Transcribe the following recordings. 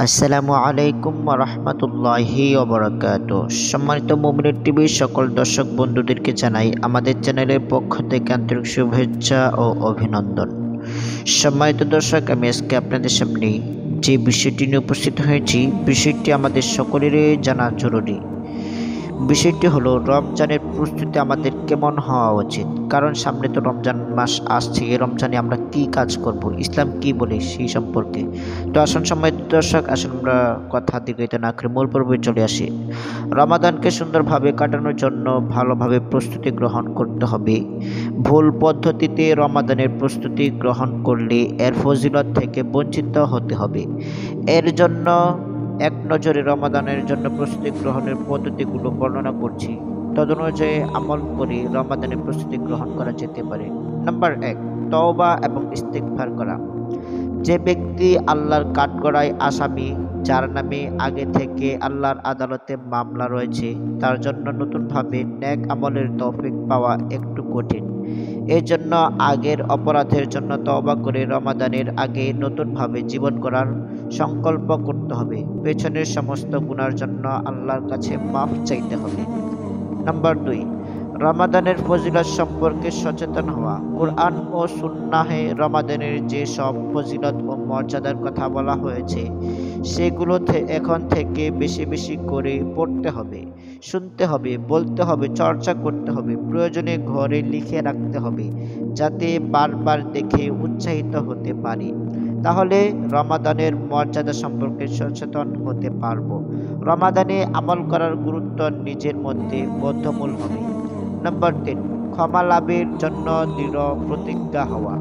আসসালামু আলাইকুম ওয়া রাহমাতুল্লাহি ওয়া বারাকাতুহু। সম্মানিত মুমিনুর টিভির সকল দর্শক বন্ধুদেরকে জানাই আমাদের চ্যানেলের পক্ষ থেকে আন্তরিক শুভেচ্ছা ও অভিনন্দন। সম্মানিত দর্শক, আমি আজকে আপনাদের সামনে যে বিষয়টি নিয়ে উপস্থিত হয়েছি, বিষয়টি আমাদের সকলেরই জানা জরুরি। বিষয়টি হলো রমজানের প্রস্তুতি আমাদের কেমন হওয়া উচিত। কারণ সামনে তো রমজান মাস আসছে, এই রমজানে আমরা কি কাজ করব, ইসলাম কি বলে সেই সম্পর্কে। তো আসুন সম্মানিত দর্শক, আসুন আমরা কথা দীর্ঘায়িত না করে মূল পর্বে চলে আসি। রমাদানকে সুন্দরভাবে কাটানোর জন্য ভালোভাবে প্রস্তুতি গ্রহণ করতে হবে। ভুল পদ্ধতিতে রমাদানের প্রস্তুতি গ্রহণ করলে এর ফজিলত থেকে বঞ্চিত হতে হবে। এর জন্য এক নজরে রমাদানের জন্য প্রস্তুতি গ্রহণের পদ্ধতিগুলো বর্ণনা করছি। তদনুযায়ী আমল করে রমাদানের প্রস্তুতি গ্রহণ করা যেতে পারে। নাম্বার ১, তওবা এবং ইস্তিগফার করা। যে ব্যক্তি আল্লাহর কাঠগড়ায় আসামি, যার নামে আগে থেকে আল্লাহর আদালতে মামলা রয়েছে, তার জন্য নতুনভাবে নেক আমলের তৌফিক পাওয়া একটু কঠিন। এজন্য আগের অপরাধের জন্য তওবা করে রমাদানের আগে নতুনভাবে জীবন গড়ার সংকল্প করতে হবে। পেছনের সমস্ত গুনার জন্য আল্লাহর কাছে মাফ চাইতে হবে। নাম্বার ২, রমাদানের ফজিলত সম্পর্কে সচেতন হওয়া। কুরআন ও সুন্নাহে রমাদানের যে সব ফজিলত ও মর্যাদার কথা বলা হয়েছে, সেগুলো এখন থেকে বেশি বেশি করে পড়তে হবে, শুনতে হবে, বলতে হবে, চর্চা করতে হবে, প্রয়োজনে ঘরে লিখে রাখতে হবে, যাতে বারবার দেখে উৎসাহিত হতে পারি। তাহলে রমাদানের মর্যাদা সম্পর্কে সচেতন হতে পারব। রমাদানে আমল করার গুরুত্ব নিজের মধ্যে বদ্ধমূল হবে। নাম্বার ৩, ক্ষমা লাভের জন্য দৃঢ় প্রতিজ্ঞা হওয়া।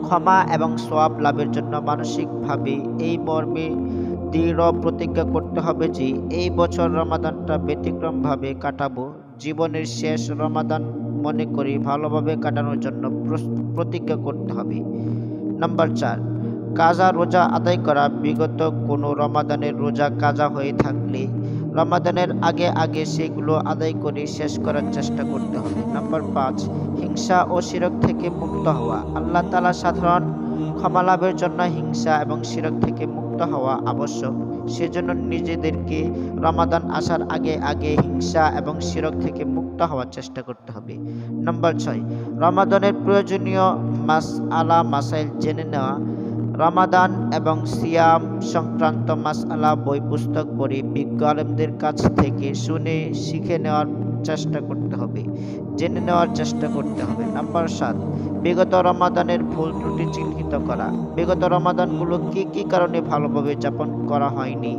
ক্ষমা এবং সওয়াব লাভের জন্য মানসিকভাবে এই মর্মে দৃঢ় প্রতিজ্ঞা করতে হবে যে এই বছর রমাদানটা ব্যতিক্রমভাবে কাটাবো। জীবনের শেষ রমাদান মনে করি ভালোভাবে কাটানোর জন্য প্রতিজ্ঞা করতে হবে। নাম্বার ৪, কাজা রোজা আদায় করা। বিগত কোনো রমাদানের রোজা কাজা হয়ে থাকলে রমাদানের আগে আগে সেগুলো আদায় করে শেষ করার চেষ্টা করতে হবে। নাম্বার ৫, হিংসা ও শিরক থেকে মুক্ত হওয়া। আল্লাহ তাআলা সাধারণ ক্ষমা লাভের জন্য হিংসা এবং শিরক থেকে মুক্ত হওয়া আবশ্যক। সেজন্য নিজেদেরকে রমাদান আসার আগে আগে হিংসা এবং শিরক থেকে মুক্ত হওয়ার চেষ্টা করতে হবে। নাম্বার ৬, রমাদানের প্রয়োজনীয় মাসআলা মাসাইল জেনে নেওয়া। রমাদান এবং সিয়াম সংক্রান্ত মাসআলা বই পুস্তক পড়ে বিজ্ঞ আলেমদের কাছ থেকে শুনে শিখে নেওয়ার চেষ্টা করতে হবে, জেনে নেওয়ার চেষ্টা করতে হবে। নাম্বার ৭, বিগত রমাদানের ভুল ত্রুটি চিহ্নিত করা। বিগত রমাদানগুলো কি কি কারণে ভালোভাবে যাপন করা হয়নি,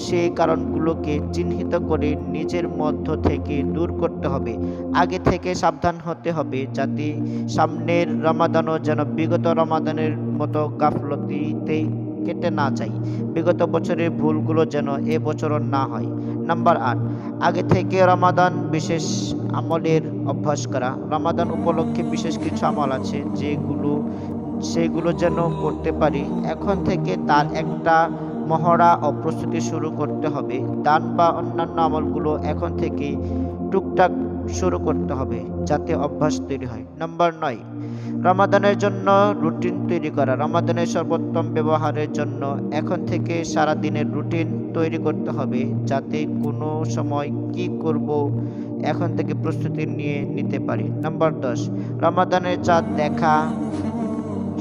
সেই কারণগুলোকে চিহ্নিত করে নিজের মধ্য থেকে দূর করতে হবে। আগে থেকে সাবধান হতে হবে, যাতে সামনের রমাদানও যেন বিগত রমাদানের মতো গাফলতিতে কেটে না যায়। বিগত বছরের ভুলগুলো যেন এ বছরও না হয়। নাম্বার ৮, আগে থেকে রমাদান বিশেষ আমলের অভ্যাস করা। রমাদান উপলক্ষে বিশেষ কিছু আমল আছে সেগুলো যেন করতে পারি। এখন থেকে তার একটা মহড়া ও প্রস্তুতি শুরু করতে হবে। দান বা অন্যান্য আমলগুলো এখন থেকে টুকটাক শুরু করতে হবে, যাতে অভ্যাস তৈরি হয়। নাম্বার ৯, রমাদানের জন্য রুটিন তৈরি করা। রমাদানের সর্বোত্তম ব্যবহারের জন্য এখন থেকে সারা দিনের রুটিন তৈরি করতে হবে, যাতে কোনো সময় কি করব এখন থেকে প্রস্তুতি নিতে পারি। নাম্বার ১০, রমাদানের চাঁদ দেখা।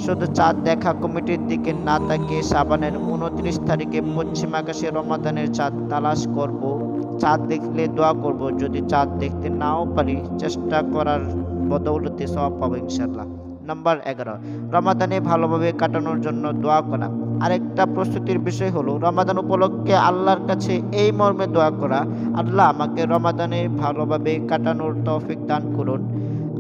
শুধু চাঁদ দেখা কমিটির দিকে না তাকিয়ে শাবানের ২৯ তারিখে পশ্চিম আকাশে রমাদানের চাঁদ তালাশ করব। চাঁদ দেখলে দোয়া করব। যদি চাঁদ দেখতে নাও পারি, চেষ্টা করার বদৌলতে সওয়াব পাবো ইনশাআল্লাহ। নাম্বার ১১, রমাদানে ভালোভাবে কাটানোর জন্য দোয়া করা। আরেকটা প্রস্তুতির বিষয় হলো রমাদান উপলক্ষে আল্লাহর কাছে এই মর্মে দোয়া করা: আল্লাহ, আমাকে রমাদানে ভালোভাবে কাটানোর তৌফিক দান করুন।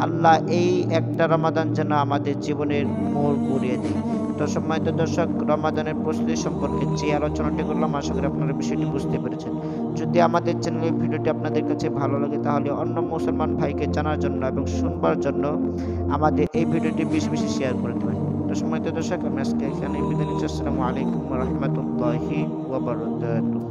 আল্লাহ, এই একটা রমাদান যেন আমাদের জীবনের মোড় ঘুরিয়ে দেয়। তো সম্মানিত দর্শক, রমাদানের প্রস্তুতি সম্পর্কে যে আলোচনাটি করলাম, আশা করি আপনারা বিষয়টি বুঝতে পেরেছেন। যদি আমাদের চ্যানেলের ভিডিওটি আপনাদের কাছে ভালো লাগে, তাহলে অন্য মুসলমান ভাইকে জানার জন্য এবং শুনবার জন্য আমাদের এই ভিডিওটি বেশি বেশি শেয়ার করে দেবেন। তো সম্মানিত দর্শক, আমি আজকে এখানে বিদায় নিচ্ছি। আসসালামু আলাইকুম ওয়া রাহমাতুল্লাহি ওয়া বারাকাতুহু।